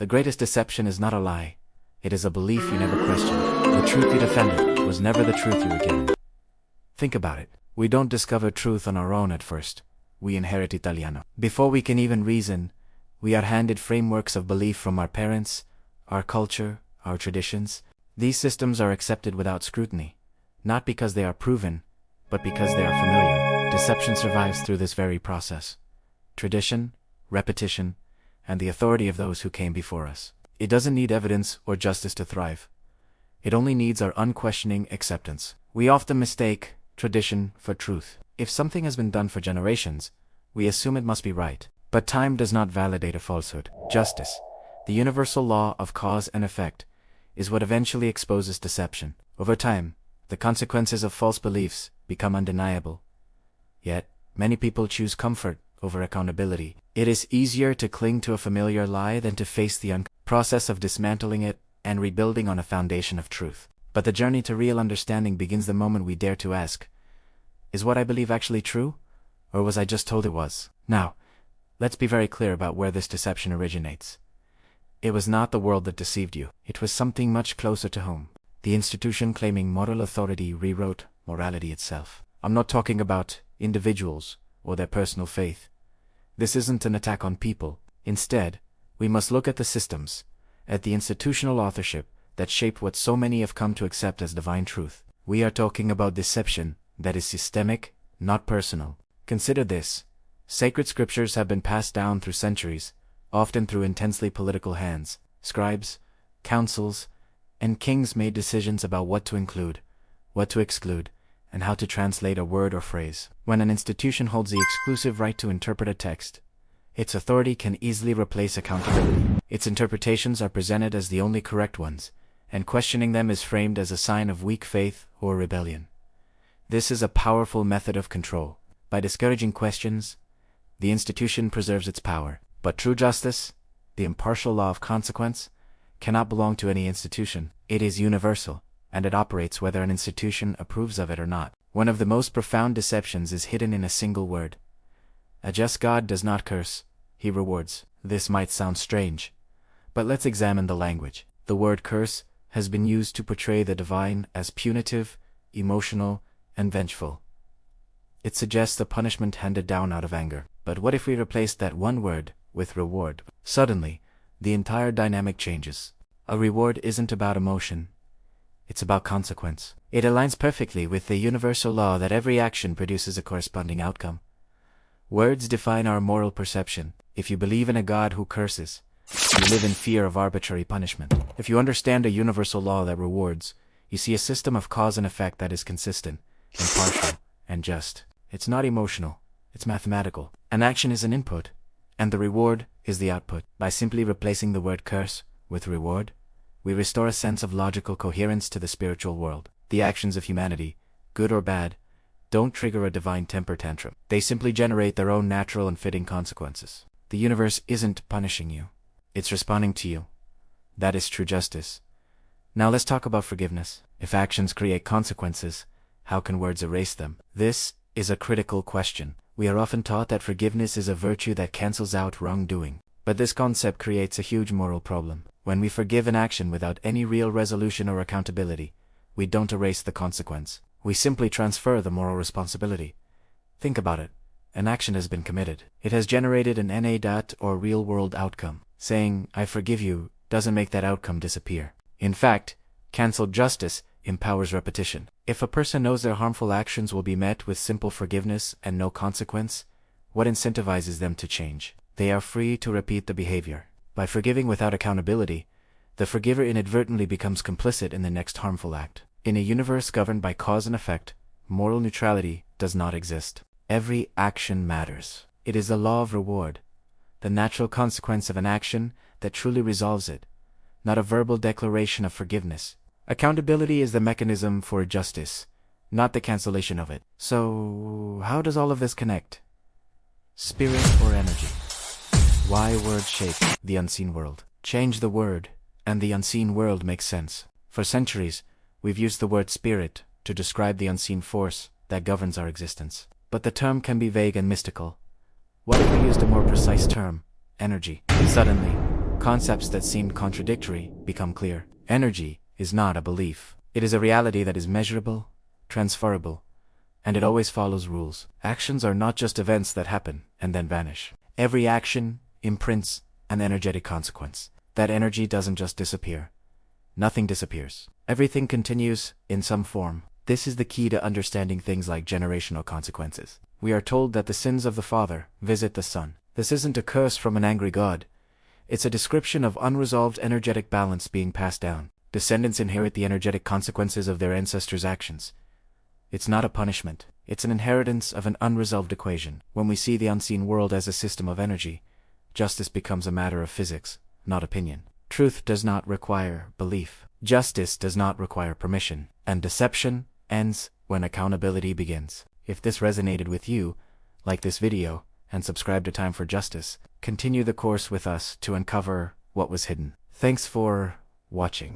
The greatest deception is not a lie. It is a belief you never questioned. The truth you defended was never the truth you were given. Think about it. We don't discover truth on our own at first. We inherit Italiano. Before we can even reason, we are handed frameworks of belief from our parents, our culture, our traditions. These systems are accepted without scrutiny, not because they are proven, but because they are familiar. Deception survives through this very process. Tradition, repetition, and the authority of those who came before us. It doesn't need evidence or justice to thrive. It only needs our unquestioning acceptance. We often mistake tradition for truth. If something has been done for generations, we assume it must be right. But time does not validate a falsehood. Justice, the universal law of cause and effect, is what eventually exposes deception. Over time, the consequences of false beliefs become undeniable. Yet, many people choose comfort over accountability. It is easier to cling to a familiar lie than to face the process of dismantling it and rebuilding on a foundation of truth. But the journey to real understanding begins the moment we dare to ask, is what I believe actually true? Or was I just told it was? Now, let's be very clear about where this deception originates. It was not the world that deceived you. It was something much closer to home. The institution claiming moral authority rewrote morality itself. I'm not talking about individuals or their personal faith. This isn't an attack on people. Instead, we must look at the systems, at the institutional authorship that shaped what so many have come to accept as divine truth. We are talking about deception that is systemic, not personal. Consider this. Sacred scriptures have been passed down through centuries, often through intensely political hands. Scribes, councils, and kings made decisions about what to include, what to exclude, and how to translate a word or phrase. When an institution holds the exclusive right to interpret a text, its authority can easily replace accountability. Its interpretations are presented as the only correct ones, and questioning them is framed as a sign of weak faith or rebellion. This is a powerful method of control. By discouraging questions, the institution preserves its power. But true justice, the impartial law of consequence, cannot belong to any institution. It is universal, and it operates whether an institution approves of it or not. One of the most profound deceptions is hidden in a single word. A just God does not curse, he rewards. This might sound strange, but let's examine the language. The word curse has been used to portray the divine as punitive, emotional, and vengeful. It suggests a punishment handed down out of anger. But what if we replace that one word with reward? Suddenly, the entire dynamic changes. A reward isn't about emotion. It's about consequence. It aligns perfectly with the universal law that every action produces a corresponding outcome. Words define our moral perception. If you believe in a God who curses, you live in fear of arbitrary punishment. If you understand a universal law that rewards, you see a system of cause and effect that is consistent, impartial, and just. It's not emotional, it's mathematical. An action is an input, and the reward is the output. By simply replacing the word curse with reward, we restore a sense of logical coherence to the spiritual world. The actions of humanity, good or bad, don't trigger a divine temper tantrum. They simply generate their own natural and fitting consequences. The universe isn't punishing you. It's responding to you. That is true justice. Now let's talk about forgiveness. If actions create consequences, how can words erase them? This is a critical question. We are often taught that forgiveness is a virtue that cancels out wrongdoing. But this concept creates a huge moral problem. When we forgive an action without any real resolution or accountability, we don't erase the consequence. We simply transfer the moral responsibility. Think about it. An action has been committed. It has generated an NA or real-world outcome. Saying, I forgive you, doesn't make that outcome disappear. In fact, cancelled justice empowers repetition. If a person knows their harmful actions will be met with simple forgiveness and no consequence, what incentivizes them to change? They are free to repeat the behavior. By forgiving without accountability, the forgiver inadvertently becomes complicit in the next harmful act. In a universe governed by cause and effect, moral neutrality does not exist. Every action matters. It is the law of reward, the natural consequence of an action that truly resolves it, not a verbal declaration of forgiveness. Accountability is the mechanism for justice, not the cancellation of it. So, how does all of this connect? Spirit or energy? Why words shape the unseen world? Change the word, and the unseen world makes sense. For centuries, we've used the word spirit to describe the unseen force that governs our existence. But the term can be vague and mystical. What if we used a more precise term? Energy. Suddenly, Concepts that seemed contradictory become clear. Energy is not a belief. It is a reality that is measurable, transferable, and it always follows rules. Actions are not just events that happen and then vanish. Every action imprints an energetic consequence. That energy doesn't just disappear. Nothing disappears. Everything continues in some form. This is the key to understanding things like generational consequences. We are told that the sins of the father visit the son. This isn't a curse from an angry God. It's a description of unresolved energetic balance being passed down. Descendants inherit the energetic consequences of their ancestors' actions. It's not a punishment. It's an inheritance of an unresolved equation. When we see the unseen world as a system of energy, justice becomes a matter of physics, not opinion. Truth does not require belief. Justice does not require permission. And deception ends when accountability begins. If this resonated with you, like this video, and subscribe to Time for Justice. Continue the course with us to uncover what was hidden. Thanks for watching.